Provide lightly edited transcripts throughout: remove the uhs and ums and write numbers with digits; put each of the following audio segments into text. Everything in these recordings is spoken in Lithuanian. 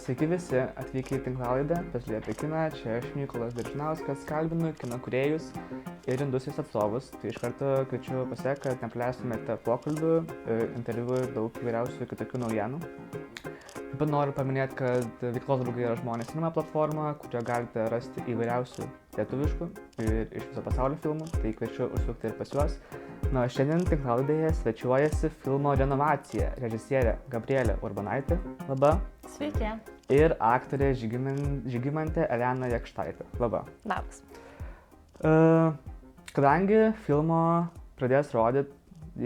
Sveiki visi atvykę į tinklalaidę Paslėpę apie kiną. Čia aš Mykolas Daržinauskas, kalbinu kino kūrėjus ir industrijos atstovus. Tai iš karto kviečiu pasiekti, kad nepaleistumėte pokalbių, interviu ir daug įvairiausių kitokių naujienų. Taip pat noriu paminėti, kad Veiklos draugai yra žmonės cinema platforma, kurioje galite rasti įvairiausių lietuviškų ir iš viso pasaulio filmų, tai kviečiu užsukti ir pas juos. Na, šiandien tinklalaidėje svečiuojasi filmo Renovacija režisierė Gabrielė Urbanaitė. Labą. Sveiki. Ir aktorė Žygimantė Elena Jakštaitė. Labą. Labas. Kadangi filmo pradės rodyti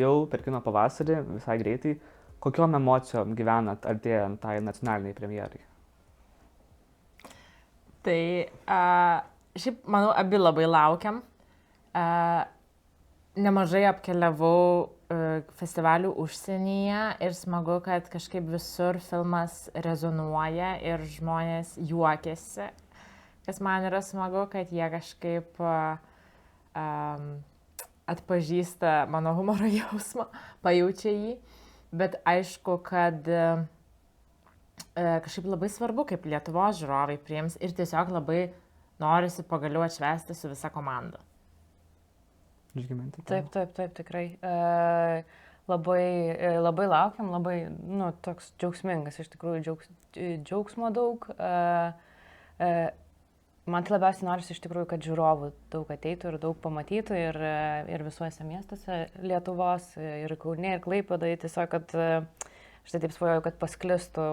jau per kino pavasarį, visai greitai, kokiom emocijom gyvenat artėjant tai nacionaliniai premjerai? Tai šiaip, manau, abi labai laukiam. Nemažai apkeliavau festivalių užsienyje ir smagu, kad kažkaip visur filmas rezonuoja ir žmonės juokiasi. Kas man yra smagu, kad jie kažkaip atpažįsta mano humoro jausmą, pajaučia jį. Bet aišku, kad kažkaip labai svarbu, kaip Lietuvos žiūrovai priims ir tiesiog labai norisi pagaliau atšvęsti su visa komanda. Žygimantė. Taip, tikrai. Labai laukiam, labai, toks džiaugsmingas, iš tikrųjų džiaugsmo daug. Man tai labiausiai norisi iš tikrųjų, kad žiūrovų daug ateitų ir daug pamatytų ir visuose miestuose Lietuvos, ir Kaune, ir Klaipėdoje. Tiesiog, kad aš taip svajoju, kad pasklistų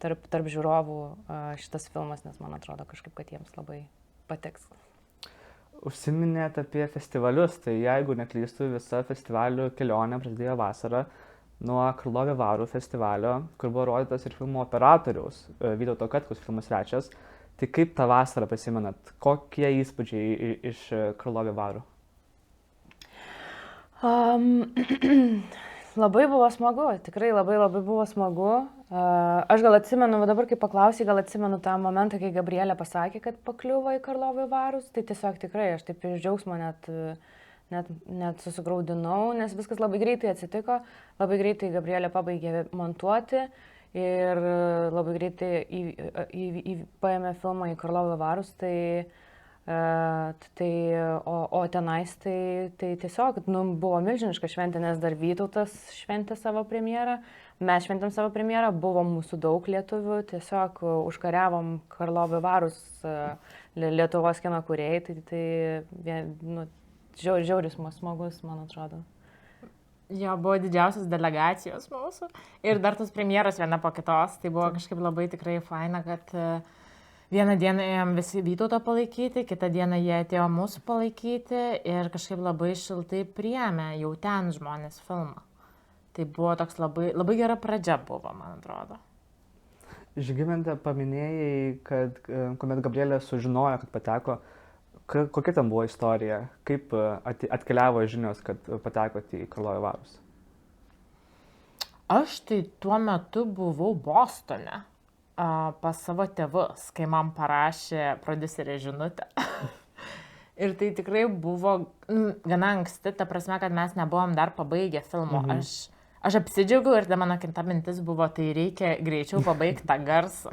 tarp žiūrovų šitas filmas, nes man atrodo kažkaip, kad jiems labai patiks. Užsiminėt apie festivalius, tai jeigu neklystu, visa festivalių kelionė prasidėjo vasarą nuo Karlovy Vary festivalio, kur buvo rodytas ir filmo operatoriaus Vytauto Katkaus filmo Svečias. Tai kaip tą vasarą prisimenat? Kokie įspūdžiai iš Karlovy Vary? Labai buvo smagu, tikrai labai buvo smagu. Aš gal atsimenu, dabar kai paklausai, gal atsimenu tą momentą, kai Gabrielė pasakė, kad pakliuvo į Karlovy Vary. Tai tiesiog tikrai, aš taip iš džiaugsmo net susigraudinau, nes viskas labai greitai atsitiko. Labai greitai Gabrielė pabaigė montuoti ir labai greitai paėmė filmą į Karlovy Vary. O tenais tai tiesiog buvo milžiniška šventė, nes dar Vytautas šventė savo premjerą, mes šventėm savo premjerą, buvo mūsų daug lietuvių, tiesiog užkariavom Karlovy Vary Lietuvos kino kūrėjai, žiauris smagus, man atrodo. Jo, buvo didžiausios delegacijos mūsų ir dar tos premjeros viena po kitos, tai buvo kažkaip labai tikrai faina, kad vieną dieną ėjom visi Vytauto palaikyti, kitą dieną jie atėjo mūsų palaikyti ir kažkaip labai šiltai priėmė jau ten žmonės filmą. Tai buvo toks labai gera pradžia buvo, man atrodo. Žygimantė, paminėjai, kad kuomet Gabrielė sužinojo, kad pateko, kokia ten buvo istorija? Kaip atkeliavo žinios, kad patekote į Karlovy Vary? Aš tai tuo metu buvau Bostone. Pas savo tėvus, kai man parašė prodiuserė žinutę. Ir tai tikrai buvo gana anksti, ta prasme, kad mes nebuvom dar pabaigę filmo. Aš apsidžiaugiau ir mano kita mintis buvo, tai reikia greičiau pabaigti tą garsą.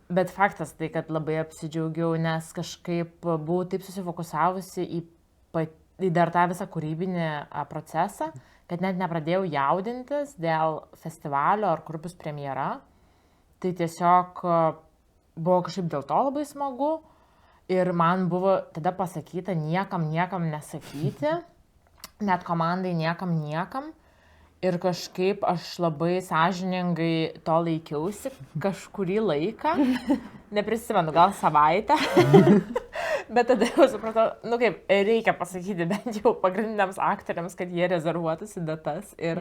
Bet faktas tai, kad labai apsidžiaugiau, nes kažkaip buvau taip susifokusavusi į dar tą visą kūrybinį procesą, kad net nepradėjau jaudintis dėl festivalio ar kur bus premjera. Tai tiesiog buvo kažkaip dėl to labai smagu ir man buvo tada pasakyta niekam nesakyti, net komandai niekam. Ir kažkaip aš labai sąžiningai to laikiausi kažkurį laiką, neprisimenu, gal savaitę, bet tada jau supratau, kaip reikia pasakyti bent jau pagrindiniams aktoriams, kad jie rezervuotųsi datas ir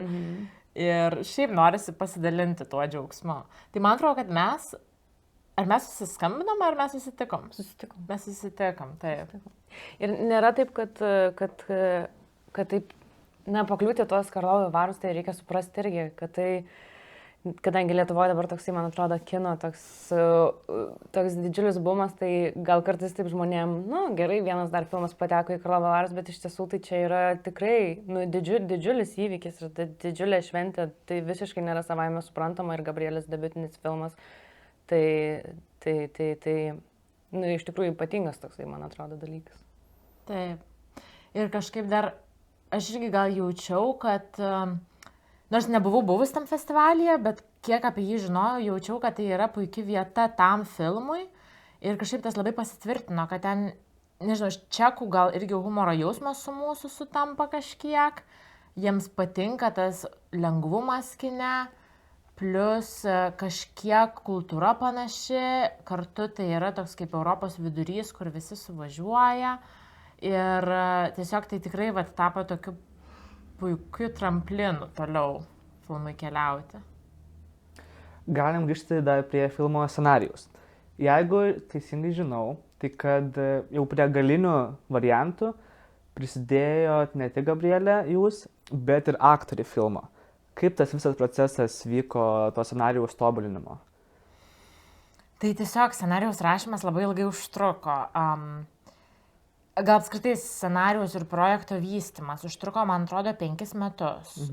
šiaip norisi pasidalinti tuo džiaugsmu. Tai man atrodo, kad mes susiskambinam, ar mes susitikom? Mes susitikom, taip. Ir nėra taip, kad taip, pakliūti tos Karlovy Vary, tai reikia suprasti irgi, kad tai kadangi Lietuvoje dabar toksai, man atrodo, kino toks didžiulis bumas, tai gal kartais taip žmonėm, gerai, vienas dar filmas pateko į Karlovy Varus, bet iš tiesų tai čia yra tikrai didžiulis įvykis ir didžiulė šventė, tai visiškai nėra savaime suprantama ir Gabrielės debiutinis filmas. Tai iš tikrųjų ypatingas toksai, man atrodo, dalykas. Taip. Ir kažkaip dar, aš irgi gal jaučiau, kad nors nebuvau buvus tam festivalyje, bet kiek apie jį žinojau, jaučiau, kad tai yra puikia vieta tam filmui. Ir kažkaip tas labai pasitvirtino, kad ten, nežinau, čekų gal irgi humoro jausmas su mūsų sutampa kažkiek. Jiems patinka tas lengvumas kine, plus kažkiek kultūra panaši. Kartu tai yra toks kaip Europos vidurys, kur visi suvažiuoja. Ir tiesiog tai tikrai tapo tokiu puikiu tramplinu toliau filmui keliauti. Galim grįžti dar prie filmo scenarijaus. Jeigu teisingai žinau, tai kad jau prie galinių variantų prisidėjo ne tik Gabrielė jūs, bet ir aktoriai filmo. Kaip tas visas procesas vyko to scenarijaus tobulinimo? Tai tiesiog scenarijaus rašymas labai ilgai užtruko. Gal apskritai scenarijaus ir projekto vystymas užtruko, man atrodo, 5 metus.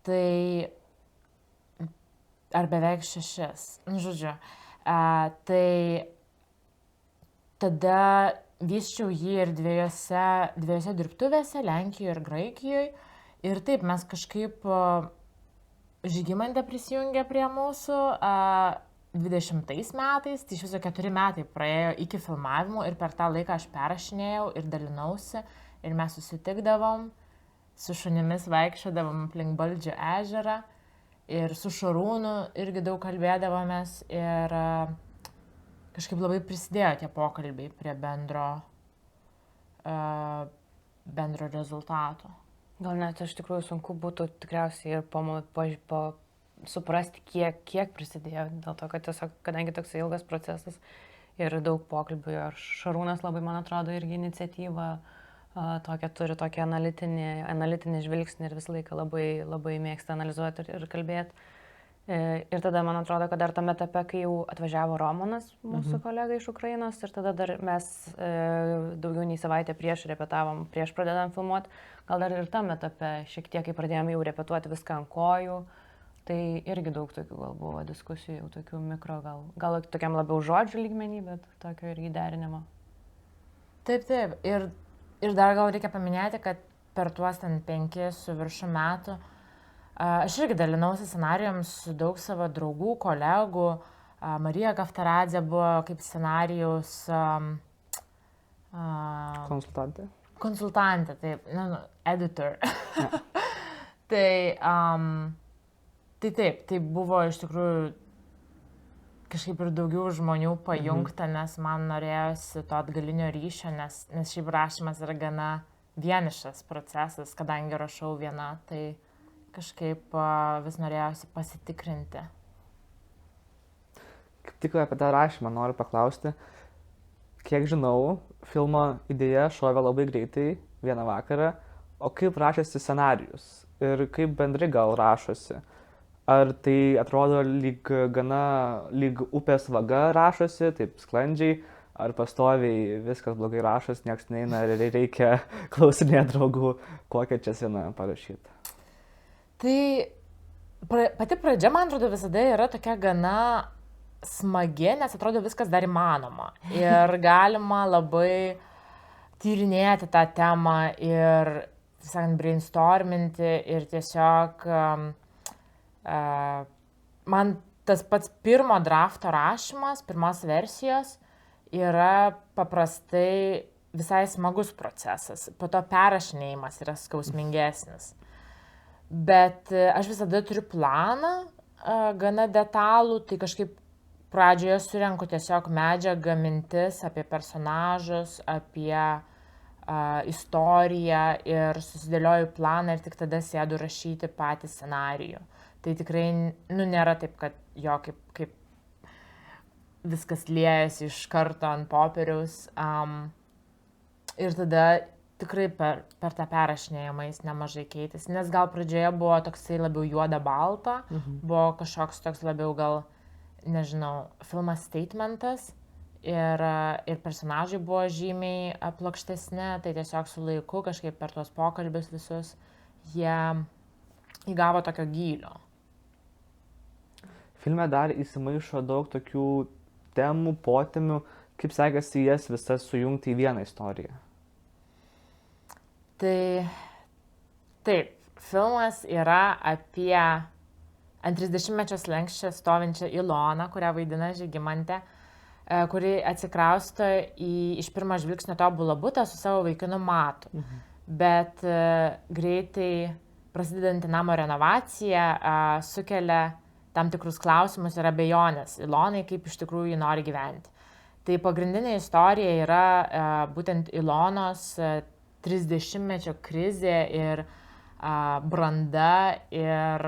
Tai ar beveik 6. Žodžiu. Tai tada vysčiau jį ir dviejose dirbtuvėse, Lenkijoje ir Graikijoje. Ir taip, mes kažkaip Žygimantė prisijungė prie mūsų 20 metais, tai iš viso 4 metai praėjo iki filmavimo ir per tą laiką aš perrašinėjau ir dalinausi ir mes susitikdavom, su šunimis vaikščiodavom aplink Baldžio ežerą ir su Šarūnu irgi daug kalbėdavomės ir kažkaip labai prisidėjo tie pokalbiai prie bendro rezultato. Gal net iš tikrųjų sunku būtų tikriausiai ir suprasti, kiek prisidėjo, dėl to, kad tiesiog, kadangi toks ilgas procesas ir daug pokalbių, ir Šarūnas labai, man atrodo, irgi iniciatyvą turi tokį analitinį žvilgsnį ir visą laiką labai, labai mėgsta analizuoti ir kalbėti. Ir tada, man atrodo, kad dar tame etape, kai jau atvažiavo Romanas, mūsų kolega iš Ukrainos, ir tada dar mes daugiau nei savaitę prieš repetavom, prieš pradedam filmuoti, gal dar ir tam etape, šiek tiek, kai pradėjome jau repetuoti viską ant kojų, tai irgi daug tokių gal buvo diskusijų, jau tokių mikro, gal tokiam labiau žodžių lygmenį, bet tokio irgi derinimo. Taip. Ir dar gal reikia paminėti, kad per tuos 5 su viršų metų aš irgi dalinausi scenarijams su daug savo draugų, kolegų. Marija Kaftaradzė buvo kaip scenarijaus konsultantė, taip, editor. Tai taip, tai buvo iš tikrųjų kažkaip ir daugiau žmonių pajungta, nes man norėjosi to atgalinio ryšio, nes šiaip rašymas yra gana vienišas procesas, kadangi rašau viena, tai kažkaip vis norėjosi pasitikrinti. Kaip tik apie tą rašymą noriu paklausti. Kiek žinau, filmo idėja šovė labai greitai vieną vakarą, o kaip rašėsi scenarijus ir kaip bendrai gal rašosi? Ar tai atrodo lyg upės vaga rašosi, taip sklandžiai, ar pastoviai viskas blogai rašos, nieks neina ir reikia klausinėti draugų, kokią čia sceną parašyti? Tai pati pradžia, man atrodo, visada yra tokia gana smagi, nes atrodo viskas dar įmanoma. Ir galima labai tyrinėti tą temą ir, sakant, brainstorminti ir tiesiog man tas pats pirmo drafto rašymas, pirmos versijos yra paprastai visai smagus procesas. Po to perrašinėjimas yra skausmingesnis. Bet aš visada turiu planą, gana detalų, tai kažkaip pradžioje surenku tiesiog medžiagą, mintis apie personažus, apie istoriją ir susidėlioju planą ir tik tada sėdu rašyti patį scenarijų. Tai tikrai nėra taip, kad kaip viskas liejasi iš karto ant popieriaus. Ir tada tikrai per tą perrašinėjimą jis nemažai keitėsi, nes gal pradžioje buvo toksai labiau juoda balta, buvo kažkoks toks labiau gal, nežinau, filmas statementas ir personažai buvo žymiai plokštesni, tai tiesiog su laiku kažkaip per tuos pokalbius visus jie įgavo tokio gylio. Filme dar įsimaišo daug tokių temų, potemių, kaip sekasi jas visas sujungti į vieną istoriją. Tai taip, filmas yra apie ant 30-mečio slenksčio stovinčią Iloną, kurią vaidina Žygimantė, kuri atsikrausto iš pirmo žvilgsnio tobulą butą su savo vaikinu Matu. Bet greitai prasidedantį namo renovaciją sukelia tam tikrus klausimus ir abejonės Ilonai, kaip iš tikrųjų ji nori gyventi. Tai pagrindinė istorija yra būtent Ilonos 30-mečio krizė ir branda ir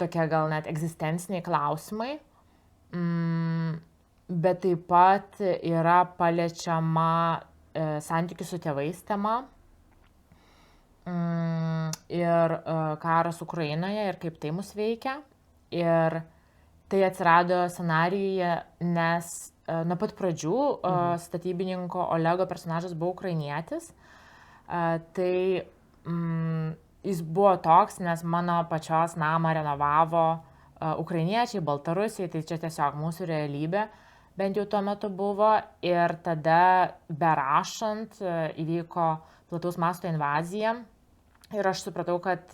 tokie gal net egzistenciniai klausimai. Bet taip pat yra paliečiama santykių su tėvais tema ir karas Ukrainoje ir kaip tai mus veikia. Ir tai atsirado scenarijuje, nes nuo pat pradžių statybininko Olego personažas buvo ukrainietis. Tai jis buvo toks, nes mano pačios namą renovavo ukrainiečiai, baltarusiai, tai čia tiesiog mūsų realybė, bent jau tuo metu buvo. Ir tada berašant įvyko plataus masto invazija ir aš supratau, kad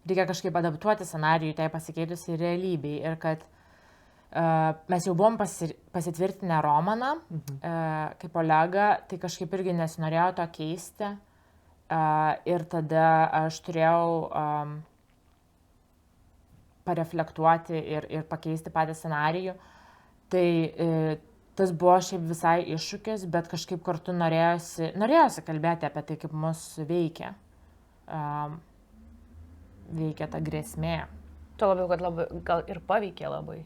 reikia kažkaip adaptuoti scenarijų tai pasikeitusiai realybei ir kad mes jau buvom pasitvirtinę romaną kaip Olegą, tai kažkaip irgi nesinorėjau to keisti ir tada aš turėjau pareflektuoti ir pakeisti patį scenarijų. Tai tas buvo šiaip visai iššūkis, bet kažkaip kartu norėjosi kalbėti apie tai, kaip mus veikia ta grėsmė. Tuo labiau, kad labai, gal ir paveikė labai.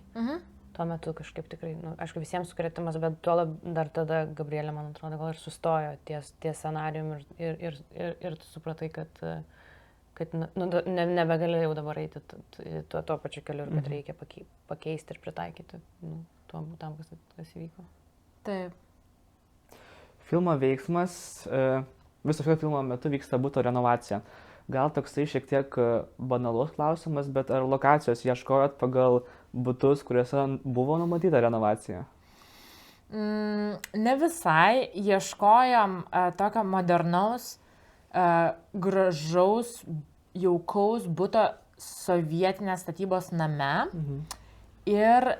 Tuo metu kažkaip tikrai, aišku, visiems sukrėtimas, bet tuo dar tada Gabrielė, man atrodo, gal ir sustojo ties scenarijum ir tu supratai, kad nebegalėjau dabar eiti tuo pačiu keliu ir kad reikia pakeisti ir pritaikyti tam, kas įvyko. Taip. Filmo veiksmas, viso šio filmo metu vyksta buto renovacija. Gal toksai šiek tiek banalus klausimas, bet ar lokacijos ieškojot pagal butus, kuriuose buvo numatyta renovacija? Ne visai. Ieškojom tokio modernaus, gražaus, jaukaus buto sovietinės statybos name. Ir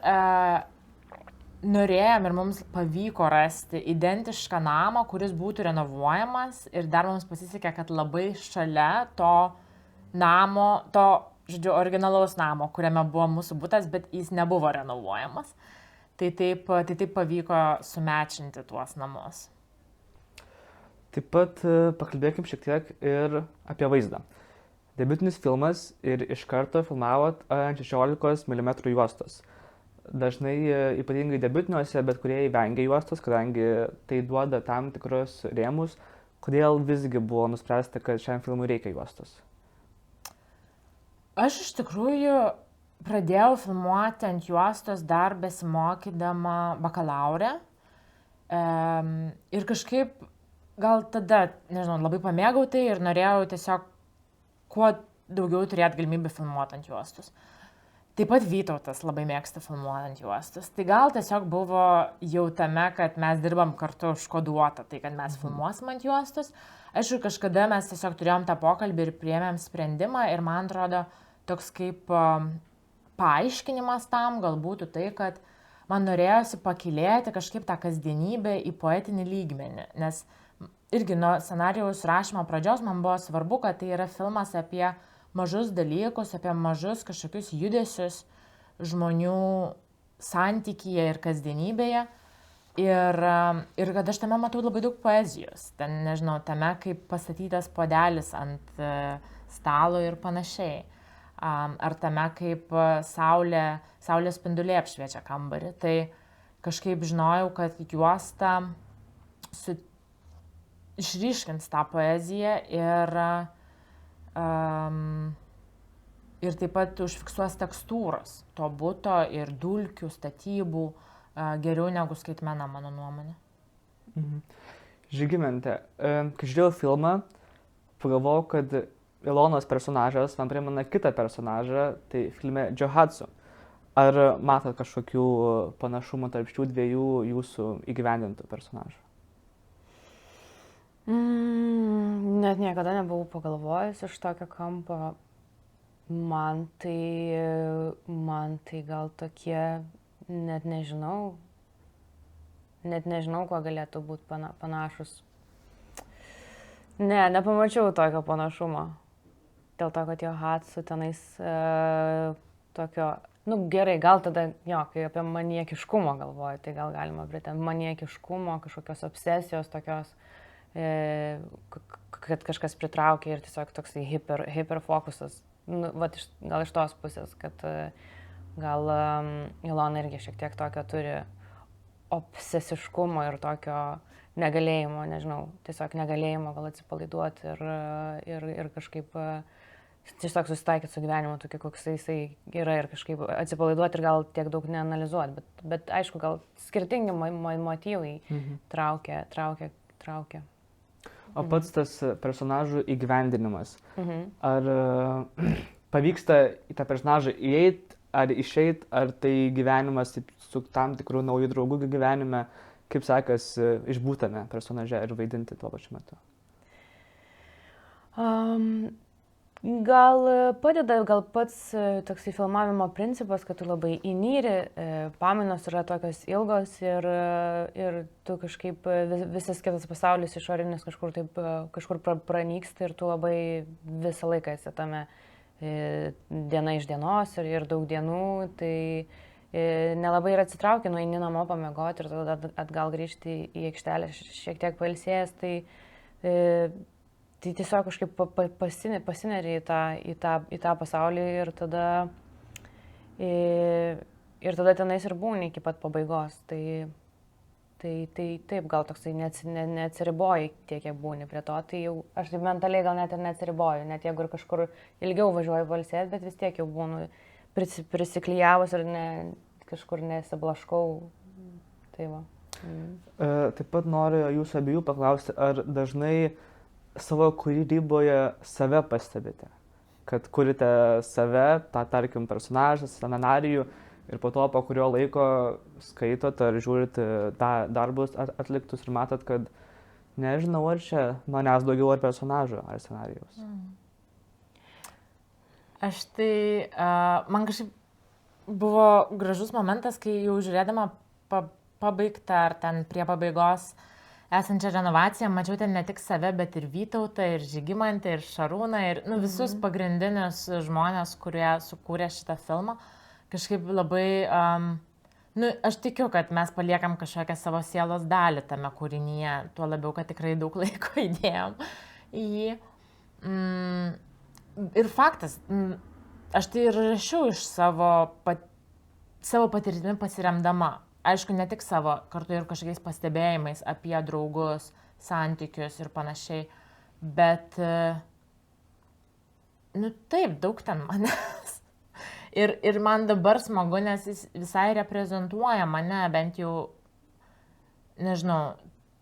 norėjom ir mums pavyko rasti identišką namą, kuris būtų renovuojamas ir dar mums pasisekė, kad labai šalia to namo, žodžiu, originalaus namo, kuriame buvo mūsų butas, bet jis nebuvo renovuojamas. Tai taip pavyko sumečinti tuos namus. Taip pat pakalbėkim šiek tiek ir apie vaizdą. Debiutinis filmas ir iš karto filmavot ant 16 mm juostos. Dažnai, ypatingai debiutiniuose, bet kurie vengia juostos, kadangi tai duoda tam tikrus rėmus. Kodėl visgi buvo nuspręsta, kad šiam filmui reikia juostos? Aš iš tikrųjų pradėjau filmuoti ant juostos dar besimokydama bakalaure. Ir kažkaip gal tada, nežinau, labai pamėgau tai ir norėjau tiesiog kuo daugiau turėti galimybę filmuoti ant juostos. Taip pat Vytautas labai mėgsta filmuoti ant juostos. Tai gal tiesiog buvo jau tame, kad mes dirbam kartu užkoduota, tai kad mes filmuosim ant juostos. Aišku, kažkada mes tiesiog turėjom tą pokalbį ir priėmėm sprendimą ir man atrodo toks kaip paaiškinimas tam galbūt tai, kad man norėjosi pakylėti kažkaip tą kasdienybę į poetinį lygmenį. Nes irgi nuo scenarijaus rašymo pradžios man buvo svarbu, kad tai yra filmas apie mažus dalykus, apie mažus kažkokius judesius žmonių santykyje ir kasdienybėje. Ir kad aš tame matau labai daug poezijos. Ten, nežinau, tame kaip pastatytas puodelis ant stalo ir panašiai. Ar tame kaip saulės spinduliai apšviečia kambarį. Tai kažkaip žinojau, kad juosta išryškins tą poeziją ir taip pat užfiksuos tekstūras to buto ir dulkių, statybų geriau negu skaitmena, mano nuomonė. Žygimante, kai žiūrėjau filmą, pagalvojau, kad Ilonos personažas man primena kitą personažą, tai filme Johatsu. Ar matot kažkokių panašumų tarp šių dviejų jūsų įgyvendintų personažų? Net niekada nebuvau pagalvojęs iš tokio kampo. Man tai gal tokie, net nežinau, kuo galėtų būti panašus. Nepamačiau tokio panašumo. Dėl to, kad Johatsu tenais tokio, gerai, gal tada, kai apie maniekiškumo galvoju, tai gal galima pritempti maniekiškumo, kažkokios obsesijos tokios, kad kažkas pritraukia ir tiesiog toksai hiperfokusas. Gal iš tos pusės, kad gal Ilona irgi šiek tiek tokio turi obsesiškumo ir tokio negalėjimo, nežinau, tiesiog negalėjimo gal atsipalaiduoti ir kažkaip tiesiog susitaikyti su gyvenimu tokiu, koks jisai yra ir kažkaip atsipalaiduoti ir gal tiek daug neanalizuoti, bet aišku, gal skirtingi motyvai traukia. O pats tas personažų įgyvendinimas, ar pavyksta į tą personažą įeiti, ar išeiti, ar tai gyvenimas su tam tikrų naujų draugų gyvenime, kaip sakas, išbūtame personaže ir vaidinti tuo pačiu metu? Gal padeda, gal pats toksai filmavimo principas, kad tu labai įnyri, pamainos yra tokios ilgos ir tu kažkaip visas kitas pasaulis išorinis kažkur pranyksta ir tu labai visą laiką esi tame diena iš dienos ir daug dienų, tai nelabai ir atsitrauki, nueini namo pamiegoti ir tada atgal grįžti į aikštelę šiek tiek pailsėjęs, tai tiesiog kažkaip pasineri į tą pasaulį ir tada tenais ir būni iki pat pabaigos. Tai taip, gal toksai neatsiriboji tiek, kiek būni prie to, tai jau aš taip mentaliai gal net ir neatsiriboju, net jeigu ir kažkur ilgiau važiuoju pailsėti, bet vis tiek jau būnu prisiklijavus ir kažkur nesiblaškau. Tai va. Taip pat noriu jūsų abiejų paklausti, ar dažnai savo kūryboje save pastebite, kad kurite save, tą tarkim personažą, scenarijų ir po to, po kurio laiko skaitot ar žiūrit darbus atliktus ir matot, kad nežinau, ar čia manęs daugiau ar personažų, ar scenarijaus. Aš tai, man kažkaip buvo gražus momentas, kai jau žiūrėdama pabaigtą ar ten prie pabaigos esančią renovaciją, mačiau ten ne tik save, bet ir Vytautą, ir Žygimantę, ir Šarūną, ir visus pagrindinius žmonės, kurie sukūrė šitą filmą. Kažkaip labai, aš tikiu, kad mes paliekam kažkokią savo sielos dalį tame kūrinyje, tuo labiau, kad tikrai daug laiko įdėjom į jį. Ir faktas, aš tai ir rašiau iš savo patirtimi pasiremdama. Aišku, ne tik savo, kartu ir kažkokiais pastebėjimais apie draugus, santykius ir panašiai, bet, taip, daug ten manęs. Ir man dabar smagu, nes jis visai reprezentuoja mane, bent jau, nežinau,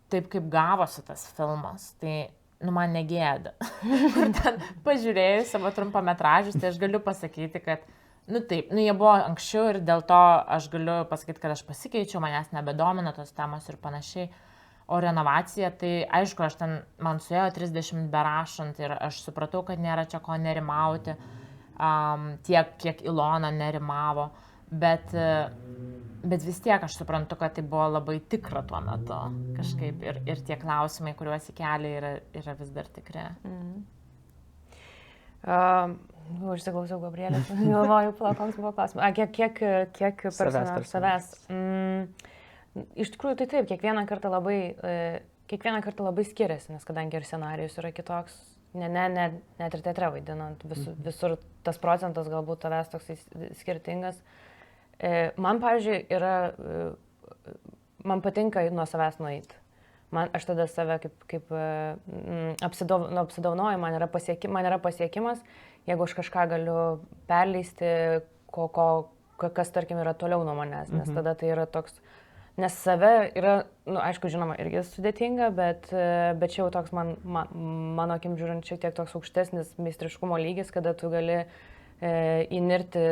taip kaip gavosi tas filmas, tai, man negėda. Kur ten pažiūrėjus savo trumpametražius, tai aš galiu pasakyti, kad taip, jie buvo anksčiau ir dėl to aš galiu pasakyti, kad aš pasikeičiau, manęs nebedomina tos temos ir panašiai. O renovacija, tai aišku, man suėjo 30 berašant ir aš supratau, kad nėra čia ko nerimauti, tiek, kiek Ilona nerimavo. Bet vis tiek aš suprantu, kad tai buvo labai tikra tuo metu kažkaip ir tie klausimai, kuriuos įkelia, yra vis dar tikri. Užsiklausiau Gabrielės, galvoju, koks buvo klausimas. Kiek personažų savęs? Iš tikrųjų, tai taip, kiekvieną kartą labai skiriasi, nes kadangi ir scenarijus yra kitoks, net ir teatre vaidinant, visur tas procentas galbūt tavęs toks skirtingas. Man, pavyzdžiui, man patinka nuo savęs nueiti. aš tada save kaip apsidovanoju, man yra pasiekimas, jeigu aš kažką galiu perleisti, kas tarkim yra toliau nuo manęs, nes tada tai yra toks, nes save yra, aišku, žinoma, irgi sudėtinga, bet čia jau toks mano akim žiūrint šiek tiek toks aukštesnis meistriškumo lygis, kada tu gali įnirti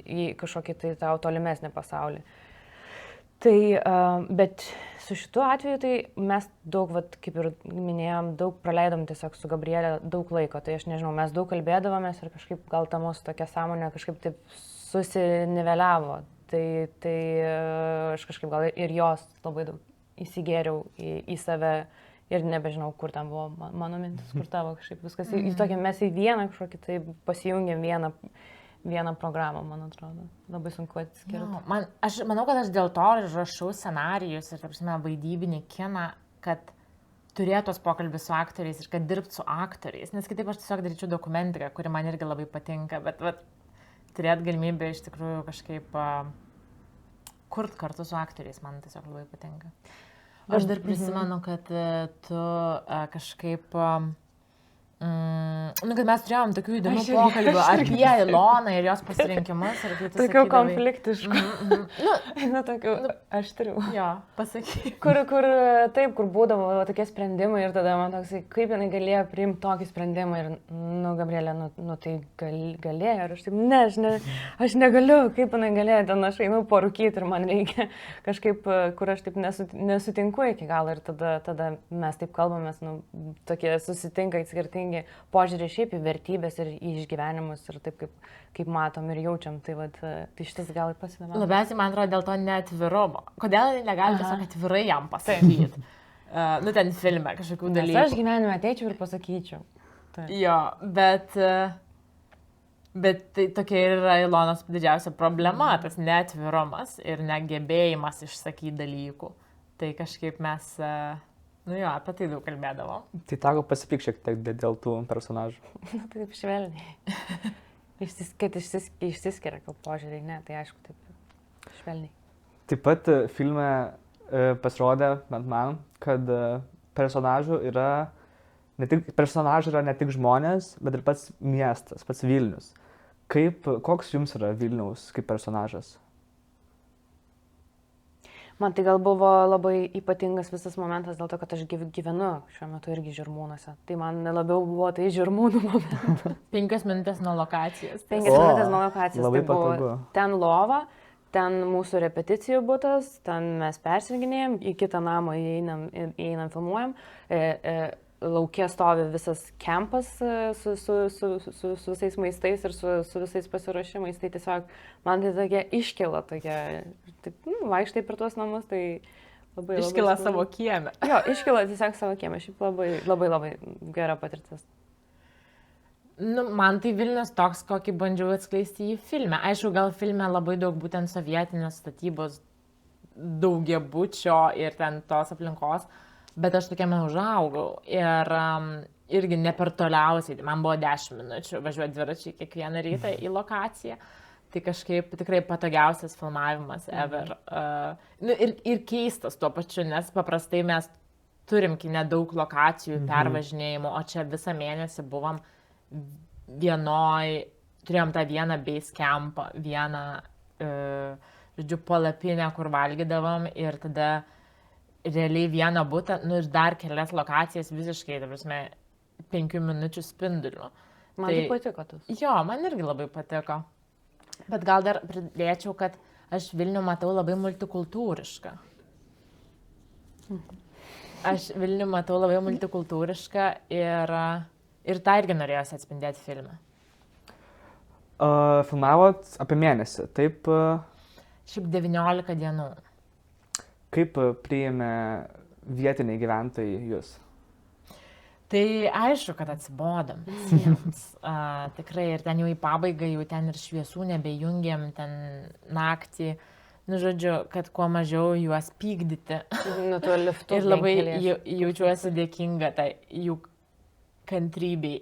į kažkokį tai tau tolimesnį pasaulį. Tai, bet su šituo atveju tai mes daug, kaip ir minėjom, daug praleidom tiesiog su Gabriele daug laiko, tai aš nežinau, mes daug kalbėdavomės ir kažkaip gal ta mūsų tokia sąmonė kažkaip taip susiniveliavo. Tai aš kažkaip gal ir jos labai daug įsigėriau į save ir nebežinau, kur ten buvo mano mintis, kur tavo kažkaip viskas. Mes į vieną kažkokį tai pasijungėm vieną programą, man atrodo. Labai sunku atskirti. No, aš manau, kad aš dėl to rašau scenarijus ir, vaidybinį kiną, kad turėtų tos pokalbis su aktoriais ir kad dirbt su aktoriais. Nes kitaip aš tiesiog daryčiau dokumentiką, kuri man irgi labai patinka, bet turėt galimybę iš tikrųjų kažkaip kurt kartu su aktoriais, man tiesiog labai patinka. Aš dar prisimenu, kad tu kažkaip... kad mes turėjom tokių įdomių pokalbių apie Iloną ir jos pasirinkimus. Tokių konfliktiškų. Tokių aštrių. Jo, pasakyk. Kur būdavo tokie sprendimai ir tada man toksai, kaip jinai galėjo priimti tokį sprendimą ir, Gabrielė, tai galėjo ir aš taip, aš negaliu, kaip jinai galėjo, ten aš einu porūkyti ir man reikia kažkaip, kur aš taip nesutinku iki galo ir tada mes taip kalbamės, tokie susitinka skirtingi požiūrį šiaip į vertybės ir į išgyvenimus ir taip kaip matom ir jaučiam, tai šitas gal ir pasidavė. Labiausiai, man atrodo, dėl to neatvirumo. Kodėl negali tiesiog atvirai jam pasakyti? Ten filme kažkokių dalykų. Aš gyvenime ateičiau ir pasakyčiau. Jo, bet tai tokia yra Ilonos didžiausia problema, tas neatvirumas ir negebėjimas išsakyti dalykų. Tai kažkaip mes... apie tai daug kalbėdavom. Tai teko pasipyk šiek tiek dėl tų personažų. Taip švelniai. Kad išsiskiria kaip požiūriai, ne, tai aišku, taip švelniai. Taip pat filme pasirodė, bent man, kad personažai yra ne tik žmonės, bet ir pats miestas, pats Vilnius. Koks jums yra Vilniaus kaip personažas? Man tai gal buvo labai ypatingas visas momentas dėl to, kad aš gyvenu šiuo metu irgi Žirmūnuose. Tai man labiau buvo tai Žirmūnų momentas. 5 minutės nuo lokacijos. 5 minutės nuo lokacijos. Labai patogu. Ten lova, ten mūsų repeticijų butas, ten mes persirenginėjom, į kitą namą įeinam filmuojam. Lauke stovi visas kempas su visais maistais ir su visais pasiruošimais. Tai tiesiog man tai tokia iškila, vaikštai per tuos namus, tai labai... Iškila savo kiemę. Jo, iškila tiesiog savo kiemę. Šiaip labai gera patirtis. Man tai Vilnius toks, kokį bandžiau atskleisti į filmę. Aišku, gal filme labai daug būtent sovietinės statybos daugiabučio ir ten tos aplinkos. Bet aš tokiame užaugau ir irgi ne per toliausiai, man buvo 10 minučių važiuoti dviračiai kiekvieną rytą į lokaciją. Tai kažkaip tikrai patogiausias filmavimas ever. Ir keistas tuo pačiu, nes paprastai mes turim nedaug lokacijų, pervažinėjimų, o čia visą mėnesį buvom turėjom tą vieną base campą, vieną, palapinę, kur valgydavom ir tada realiai vieną butą, ir dar kelias lokacijas visiškai, 5 minučių spinduliu. Man tai patiko tas. Jo, man irgi labai patiko. Bet gal dar pridėčiau, kad aš Vilnių matau labai multikultūrišką. Ir tą irgi norėjosi atspindėti filme. Filmavot apie mėnesį, taip? Šiaip 19 dienų. Kaip priėmė vietiniai gyventojai jūs? Tai aišku, kad atsibodom visiems. Tikrai ir ten jau į pabaigą, jau ten ir šviesų nebejungiam, ten naktį. Žodžiu, kad kuo mažiau juos pykdyti. Ir labai jaučiuosi dėkinga tai jų kantrybei.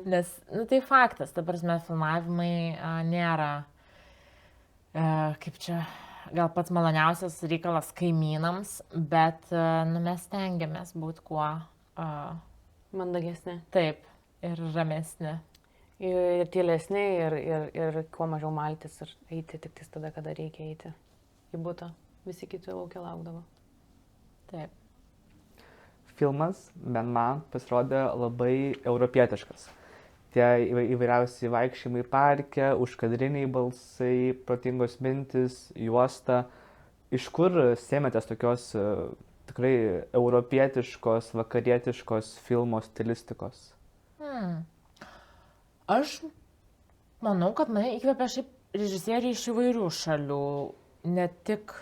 Nes, tai faktas, ta prasme, filmavimai nėra, kaip čia... gal pats maloniausias reikalas kaimynams, bet mes stengiamės būti kuo Mandagesnė. taip ir ramesni. Ir tylesnė, ir kuo mažiau maltis ir eiti tik tada, kada reikia eiti į butą. Visi kiti laukia laukdavo. Taip. Filmas, bent man, pasirodė labai europietiškas. Tie įvairiausi vaikščiojimai parke, užkadriniai balsai, protingos mintis, juosta. Iš kur sėmėtės tokios tikrai europietiškos, vakarietiškos filmo stilistikos? Aš manau, kad mane įkvėpė šiaip režisieriai iš įvairių šalių, ne tik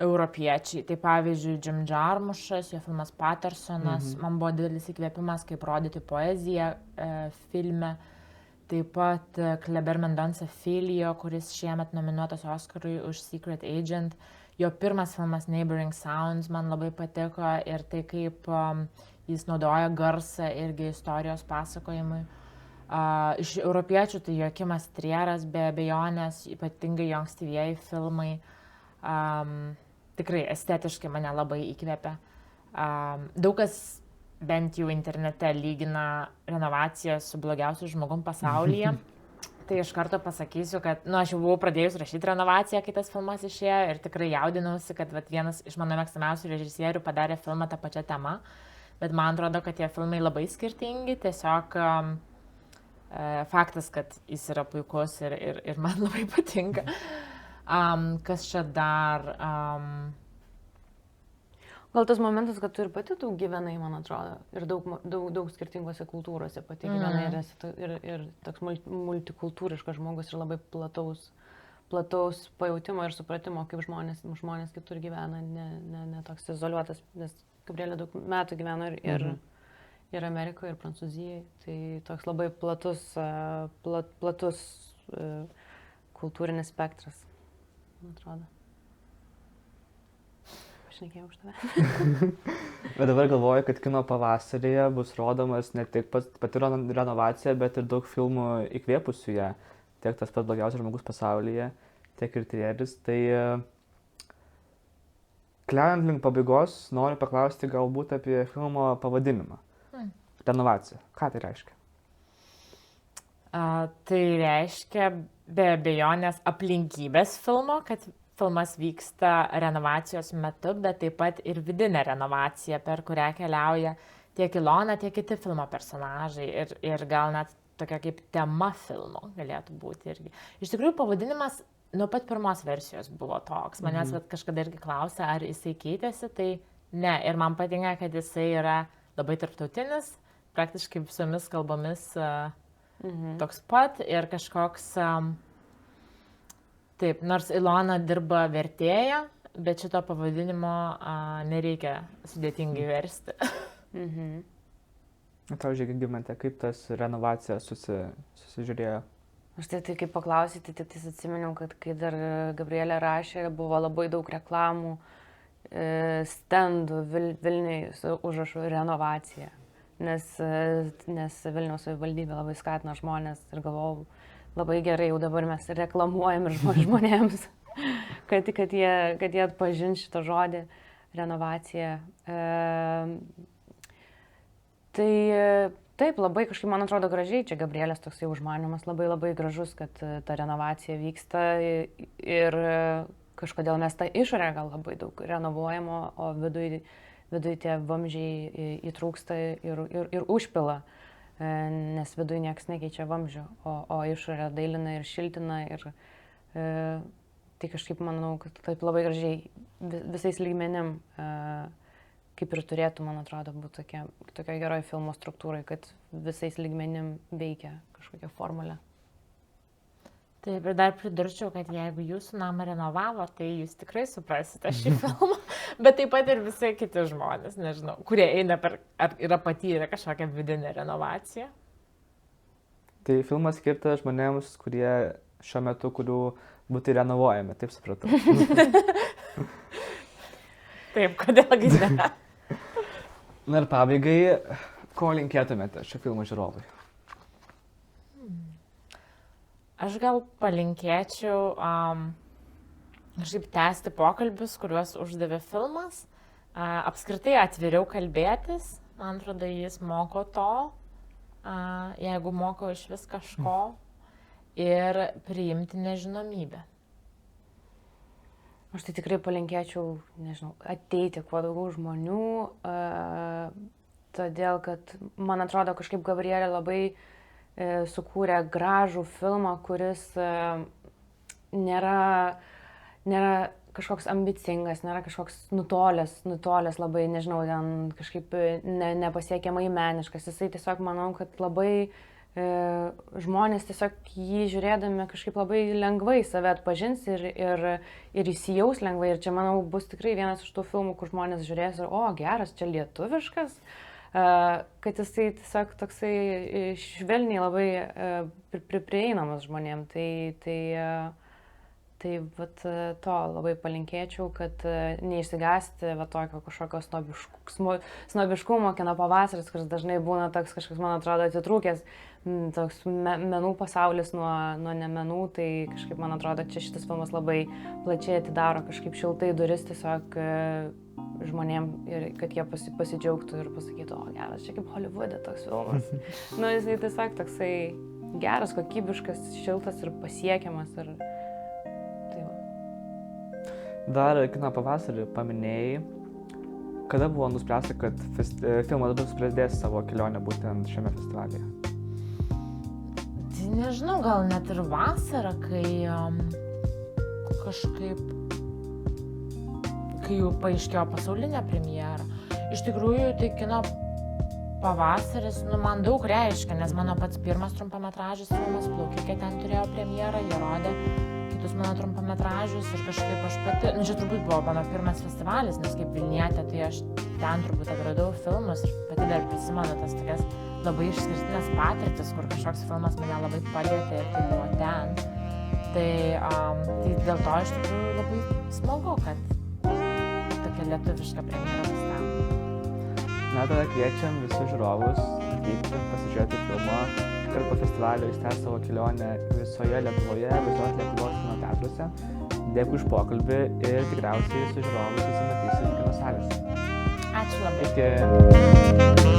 europiečiai. Tai pavyzdžiui, Jim Jarmušas, jo filmas Pattersonas, man buvo didelis įkvėpimas, kaip rodyti poeziją filme. Taip pat Kleber Mendonça Filho, kuris šiemet nominuotas Oscarui už Secret Agent. Jo pirmas filmas Neighboring Sounds man labai patiko ir tai, kaip jis naudoja garsą irgi istorijos pasakojimui. Iš europiečių tai Joakimas Trieras, be abejonės, ypatingai jo ankstyvieji filmai. Tikrai estetiškai mane labai įkvėpia. Daug kas bent jau internete lygina renovaciją su blogiausiu žmogum pasaulyje. Tai iš karto pasakysiu, kad aš jau buvau pradėjus rašyti renovaciją, kai tas filmas išėjo ir tikrai jaudinausi, kad vienas iš mano mėgstamiausių režisierių padarė filmą tą pačią temą. Bet man atrodo, kad tie filmai labai skirtingi. Tiesiog faktas, kad jis yra puikus ir man labai patinka. Kas čia dar? Gal tas momentas, kad tu ir pati daug gyvenai, man atrodo, ir daug skirtingose kultūrose pati gyvenai ir toks multikultūriškas žmogus ir labai plataus pajautimo ir supratimo, kaip žmonės kitur gyvena, ne toks izoliuotas, nes Gabrielė daug metų gyveno ir Amerikoje, ir Prancūzijoje, tai toks labai platus kultūrinis spektras, man atrodo. Šnekėjau už tave. Bet dabar galvoju, kad kino pavasaryje bus rodomas ne tik pati renovacija, bet ir daug filmų įkvėpusių ją. Tiek tas pats blogiausias žmogus pasaulyje, tiek ir Trieris. Tai keliaujant link pabaigos, noriu paklausti galbūt apie filmo pavadinimą. Renovacija. Ką tai reiškia? Tai reiškia be abejonės aplinkybės filmo, kad filmas vyksta renovacijos metu, bet taip pat ir vidinė renovacija, per kurią keliauja tiek Ilona, tiek kiti filmo personažai ir gal net tokia kaip tema filmo galėtų būti irgi. Iš tikrųjų, pavadinimas nuo pat pirmos versijos buvo toks. Manęs kažkada irgi klausė, ar jisai keitėsi, tai ne. Ir man patinka, kad jisai yra labai tarptautinis, praktiškai visomis kalbomis toks pat ir kažkoks... Taip, nors Ilona dirba vertėja, bet šito pavadinimo nereikia sudėtingai versti. Tau Žygimante, kaip tas renovacija susižiūrėjo? Aš tai kaip paklausyti, tai atsiminiau, kad kai dar Gabrielė rašė, buvo labai daug reklamų, stendų Vilniui su užrašu renovacija. Nes Vilniaus savivaldybė labai skatina žmonės ir galvojau, labai gerai, jau dabar mes reklamuojam ir žmonėms, kad jie atpažins šitą žodį renovacija. Tai taip, labai kažkaip, man atrodo, gražiai, čia Gabrielės toks jau užmanimas labai gražus, kad ta renovacija vyksta ir kažkodėl mes tą išorę gal labai daug renovuojamo, o viduj tie vamzdžiai įtrūksta ir užpila. Nes viduje niekas nekeičia vamzdžių, o išorė dailina ir šiltina ir tai kažkaip manau, kad taip labai gražiai visais lygmenim, kaip ir turėtų, man atrodo, būti tokia geroji filmo struktūrai, kad visais lygmenim veikia kažkokia formulė. Taip, ir dar pridurčiau, kad jeigu jūsų namą renovavo, tai jūs tikrai suprasite šį filmą, bet taip pat ir visi kiti žmonės, nežinau, kurie eina ar yra patyrę kažkokią vidinę renovaciją. Tai filmas skirtas žmonėms, kurie šiuo metu, kurių būtų renovuojami, taip supratau. Taip, kodėlgi ne? Na ir pabaigai, ko linkėtumėte šio filmo žiūrovui? Aš gal palinkėčiau kažkaip tęsti pokalbius, kuriuos uždavė filmas, apskritai atviriau kalbėtis, man atrodo, jis moko to, jeigu moko iš vis kažko, ir priimti nežinomybę. Aš tai tikrai palinkėčiau, nežinau, ateiti kuo daugiau žmonių, todėl kad, man atrodo, kažkaip Gabrielė labai sukūrė gražų filmą, kuris nėra kažkoks ambicingas, nėra kažkoks nutolęs labai, nežinau, ten kažkaip nepasiekiamai meniškas. Jisai tiesiog, manau, kad labai žmonės tiesiog jį žiūrėdami kažkaip labai lengvai save atpažins ir įsijaus lengvai. Ir čia, manau, bus tikrai vienas iš tų filmų, kur žmonės žiūrės ir, geras, čia lietuviškas, kad jisai tiesiog toksai švelniai labai prieinamas žmonėm. Tai vat, to labai palinkėčiau, kad neišsigąsti tokio kažkokio snobiškumo kino pavasaris, kuris dažnai būna toks kažkoks, man atrodo, atitrūkęs, toks menų pasaulis nuo nemenų, tai kažkaip, man atrodo, čia šitas filmas labai plačiai atidaro kažkaip šiltai duris tiesiog žmonėm ir kad jie pasidžiaugtų ir pasakytų, geras, čia kaip Hollywoode toks filmas. Jisai tiesiog toksai geras, kokybiškas, šiltas ir pasiekiamas. Dar kino pavasarį paminėjai, kada buvo nuspręsta, kad filmas bus prasidės savo kelionę būtent šiame festivalyje? Tai nežinau, gal net ir vasarą, kai jau paaiškėjo pasaulinė premjera. Iš tikrųjų, tai kino pavasaris, man daug reiškia, nes mano pats pirmas trumpametražis filmas Plaukikė ten turėjo premjerą, jie rodė kitus mano trumpametražius ir kažkaip aš pati, čia turbūt buvo mano pirmas festivalis, nes kaip Vilnietė, tai aš ten turbūt atradau filmus ir pati dar prisimenu tas tokias labai išskirtinės patirtis, kur kažkoks filmas mane labai palietė ir tai buvo ten. Tai dėl to iš tikrųjų labai smagu, kad tokia lietuviška premjera bus ten. Tada kviečiam visus žiūrovus atvykti, pasižiūrėti filmą. Iškart po festivalio jis tęs savo kelionę visoje Lietuvoje, visos Lietuvos kino teatruose. Dėkui už pokalbį ir tikriausiai su žiūrovais susimatysim kino salėse. Ačiū labai. Iki.